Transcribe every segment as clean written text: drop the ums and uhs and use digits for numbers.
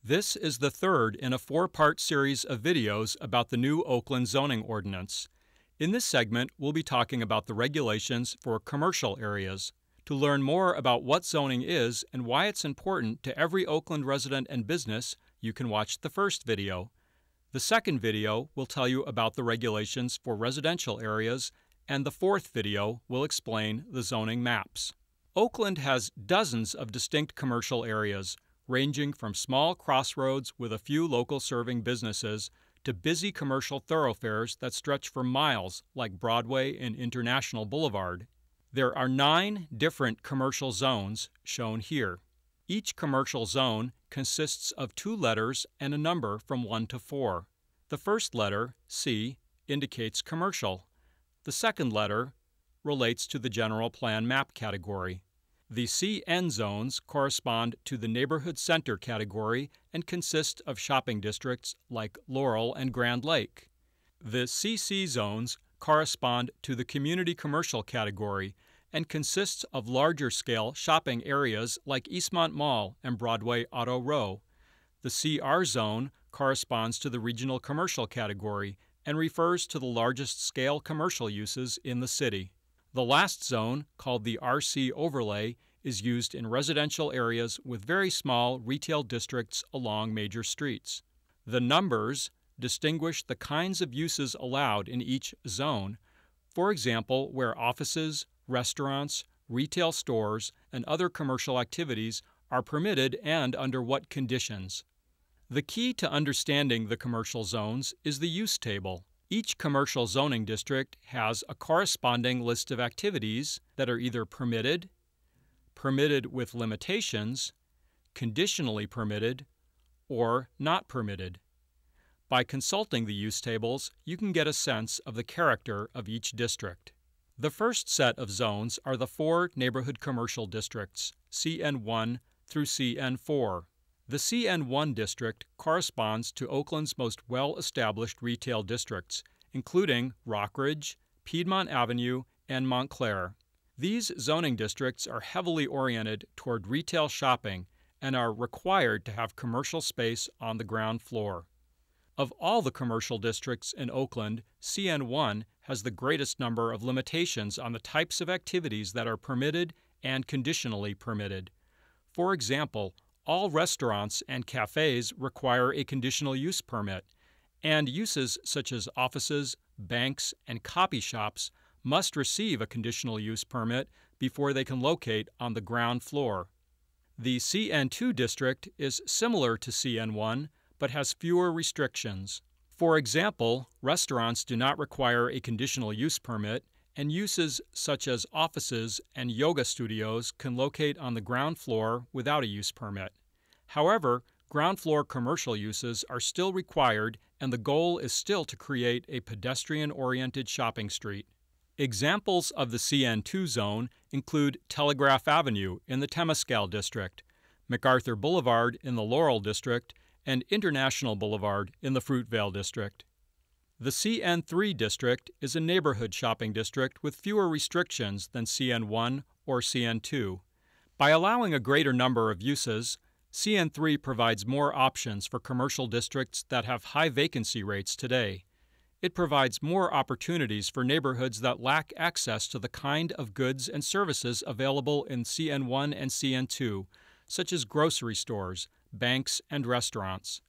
This is the third in a four-part series of videos about the new Oakland zoning ordinance. In this segment, we'll be talking about the regulations for commercial areas. To learn more about what zoning is and why it's important to every Oakland resident and business, you can watch the first video. The second video will tell you about the regulations for residential areas, and the fourth video will explain the zoning maps. Oakland has dozens of distinct commercial areas, ranging from small crossroads with a few local serving businesses to busy commercial thoroughfares that stretch for miles like Broadway and International Boulevard. There are 9 different commercial zones shown here. Each commercial zone consists of 2 letters and a number from 1 to 4. The first letter, C, indicates commercial. The second letter relates to the general plan map category. The CN zones correspond to the neighborhood center category and consist of shopping districts like Laurel and Grand Lake. The CC zones correspond to the community commercial category and consists of larger-scale shopping areas like Eastmont Mall and Broadway Auto Row. The CR zone corresponds to the regional commercial category and refers to the largest scale commercial uses in the city. The last zone, called the RC overlay, is used in residential areas with very small retail districts along major streets. The numbers distinguish the kinds of uses allowed in each zone, for example, where offices, restaurants, retail stores, and other commercial activities are permitted and under what conditions. The key to understanding the commercial zones is the use table. Each commercial zoning district has a corresponding list of activities that are either permitted, permitted with limitations, conditionally permitted, or not permitted. By consulting the use tables, you can get a sense of the character of each district. The first set of zones are the 4 neighborhood commercial districts, CN1 through CN4. The CN1 district corresponds to Oakland's most well-established retail districts, including Rockridge, Piedmont Avenue, and Montclair. These zoning districts are heavily oriented toward retail shopping and are required to have commercial space on the ground floor. Of all the commercial districts in Oakland, CN1 has the greatest number of limitations on the types of activities that are permitted and conditionally permitted. For example, all restaurants and cafes require a conditional use permit, and uses such as offices, banks, and copy shops must receive a conditional use permit before they can locate on the ground floor. The CN2 district is similar to CN1, but has fewer restrictions. For example, restaurants do not require a conditional use permit, and uses such as offices and yoga studios can locate on the ground floor without a use permit. However, ground floor commercial uses are still required, and the goal is still to create a pedestrian-oriented shopping street. Examples of the CN2 zone include Telegraph Avenue in the Temescal district, MacArthur Boulevard in the Laurel district, and International Boulevard in the Fruitvale district. The CN3 district is a neighborhood shopping district with fewer restrictions than CN1 or CN2. By allowing a greater number of uses, CN3 provides more options for commercial districts that have high vacancy rates today. It provides more opportunities for neighborhoods that lack access to the kind of goods and services available in CN1 and CN2, such as grocery stores, banks, and restaurants.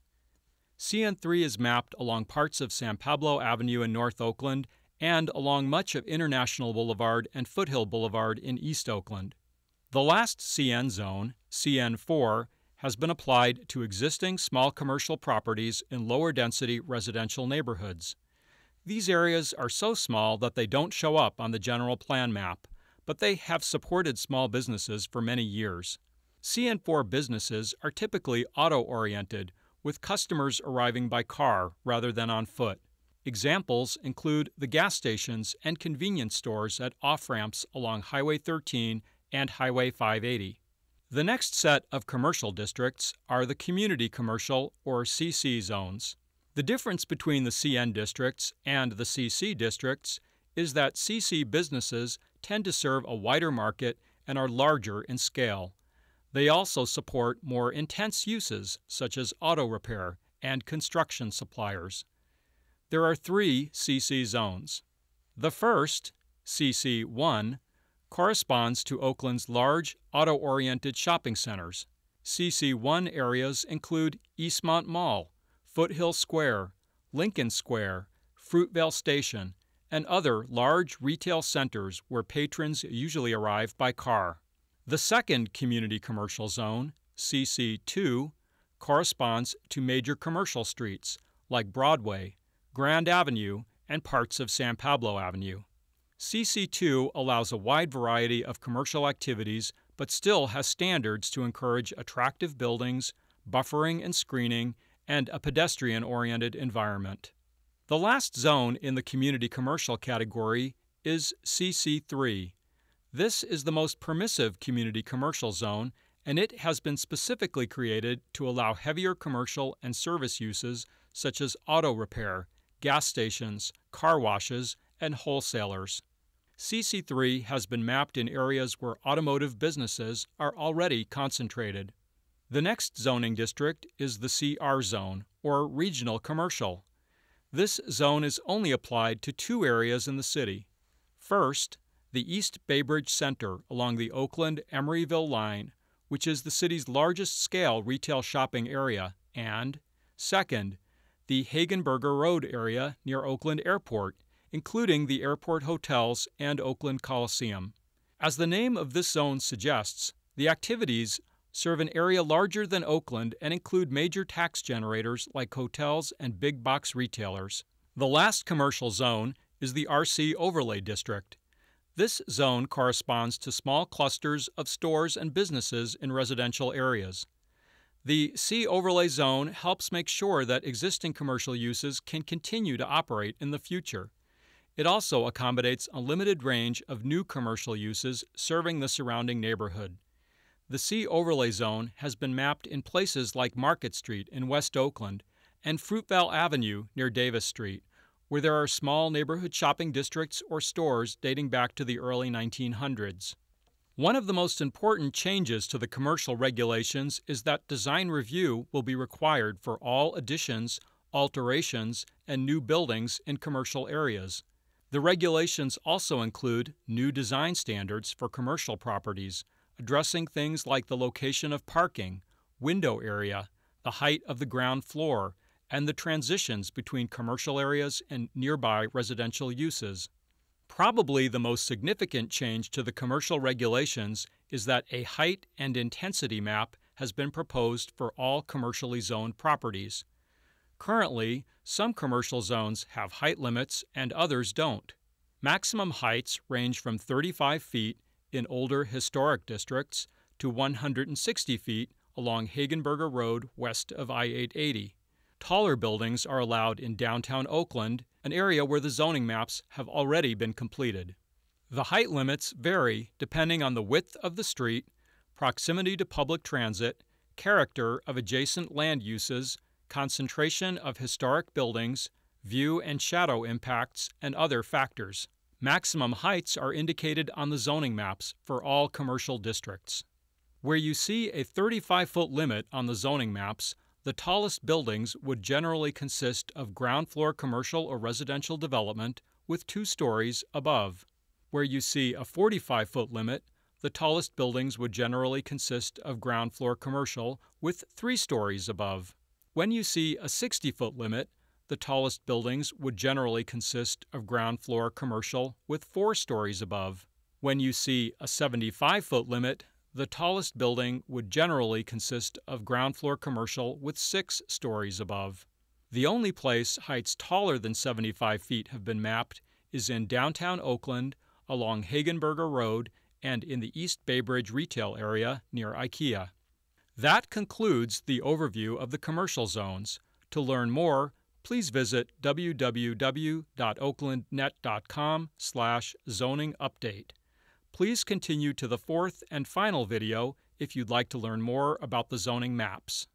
CN3 is mapped along parts of San Pablo Avenue in North Oakland and along much of International Boulevard and Foothill Boulevard in East Oakland. The last CN zone, CN4, has been applied to existing small commercial properties in lower-density residential neighborhoods. These areas are so small that they don't show up on the general plan map, but they have supported small businesses for many years. CN4 businesses are typically auto-oriented, with customers arriving by car rather than on foot. Examples include the gas stations and convenience stores at off-ramps along Highway 13 and Highway 580. The next set of commercial districts are the community commercial or CC zones. The difference between the CN districts and the CC districts is that CC businesses tend to serve a wider market and are larger in scale. They also support more intense uses such as auto repair and construction suppliers. There are 3 CC zones. The first, CC1, corresponds to Oakland's large auto-oriented shopping centers. CC1 areas include Eastmont Mall, Foothill Square, Lincoln Square, Fruitvale Station, and other large retail centers where patrons usually arrive by car. The second community commercial zone, CC2, corresponds to major commercial streets like Broadway, Grand Avenue, and parts of San Pablo Avenue. CC2 allows a wide variety of commercial activities but still has standards to encourage attractive buildings, buffering and screening, and a pedestrian-oriented environment. The last zone in the community commercial category is CC3. This is the most permissive community commercial zone, and it has been specifically created to allow heavier commercial and service uses such as auto repair, gas stations, car washes, and wholesalers. CC3 has been mapped in areas where automotive businesses are already concentrated. The next zoning district is the CR zone, or regional commercial. This zone is only applied to 2 areas in the city. First, the East Baybridge Center along the Oakland-Emeryville line, which is the city's largest scale retail shopping area, and, second, the Hagenberger Road area near Oakland Airport, including the airport hotels and Oakland Coliseum. As the name of this zone suggests, the activities serve an area larger than Oakland and include major tax generators like hotels and big box retailers. The last commercial zone is the RC Overlay District. This zone corresponds to small clusters of stores and businesses in residential areas. The C Overlay Zone helps make sure that existing commercial uses can continue to operate in the future. It also accommodates a limited range of new commercial uses serving the surrounding neighborhood. The C Overlay Zone has been mapped in places like Market Street in West Oakland and Fruitvale Avenue near Davis Street, where there are small neighborhood shopping districts or stores dating back to the early 1900s. One of the most important changes to the commercial regulations is that design review will be required for all additions, alterations, and new buildings in commercial areas. The regulations also include new design standards for commercial properties, addressing things like the location of parking, window area, the height of the ground floor, and the transitions between commercial areas and nearby residential uses. Probably the most significant change to the commercial regulations is that a height and intensity map has been proposed for all commercially zoned properties. Currently, some commercial zones have height limits and others don't. Maximum heights range from 35 feet in older historic districts to 160 feet along Hagenberger Road west of I-880. Taller buildings are allowed in downtown Oakland, an area where the zoning maps have already been completed. The height limits vary depending on the width of the street, proximity to public transit, character of adjacent land uses, concentration of historic buildings, view and shadow impacts, and other factors. Maximum heights are indicated on the zoning maps for all commercial districts. Where you see a 35-foot limit on the zoning maps, the tallest buildings would generally consist of ground floor commercial or residential development with 2 stories above. Where you see a 45-foot limit, the tallest buildings would generally consist of ground floor commercial with 3 stories above. When you see a 60-foot limit, the tallest buildings would generally consist of ground floor commercial with 4 stories above. When you see a 75-foot limit, the tallest building would generally consist of ground floor commercial with 6 stories above. The only place heights taller than 75 feet have been mapped is in downtown Oakland, along Hagenberger Road, and in the East Baybridge retail area near IKEA. That concludes the overview of the commercial zones. To learn more, please visit www.oaklandnet.com/zoning update. Please continue to the 4th and final video if you'd like to learn more about the zoning maps.